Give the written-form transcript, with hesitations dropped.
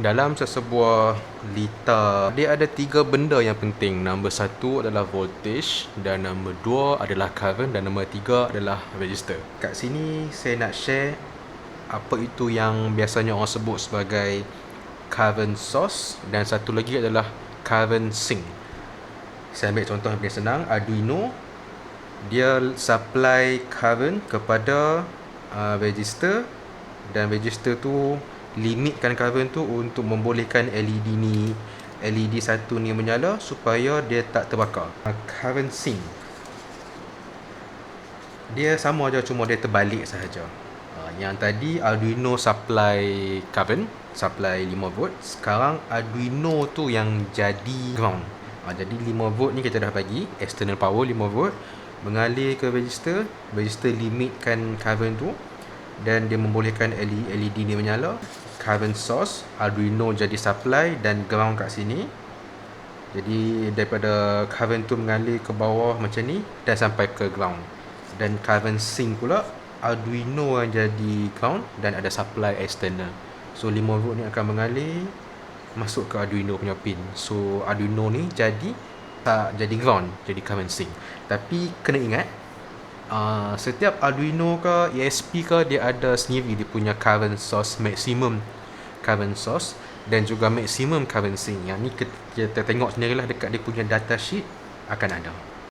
Dalam sesebuah litar, dia ada 3 benda yang penting. Nombor 1 adalah voltage, dan nombor 2 adalah current, dan nombor 3 adalah resistor. Kat sini saya nak share apa itu yang biasanya orang sebut sebagai current source, dan satu lagi adalah current sink. Saya ambil contoh yang paling senang, Arduino. Dia supply current kepada resistor, dan resistor tu limitkan current tu untuk membolehkan LED satu ni menyala supaya dia tak terbakar. Current sink dia sama aja, cuma dia terbalik sahaja. Yang tadi Arduino supply current, supply 5 volt. Sekarang Arduino tu yang jadi ground. Jadi 5 volt ni kita dah bagi external power 5 volt mengalir ke resistor. Resistor limitkan current tu dan dia membolehkan LED ni menyala. Current source Arduino jadi supply dan ground kat sini. Jadi daripada current tu mengalir ke bawah macam ni dan sampai ke ground. Dan current sink pula Arduino yang jadi ground dan ada supply external. So 5 volt ni akan mengalir masuk ke Arduino punya pin. So Arduino ni jadi tak jadi ground, jadi current sink. Tapi kena ingat, setiap Arduino ke ESP ke dia ada sendiri dia punya current source, maximum current source dan juga maximum current sink. Yang ni kita tengok sendirilah dekat dia punya data sheet akan ada.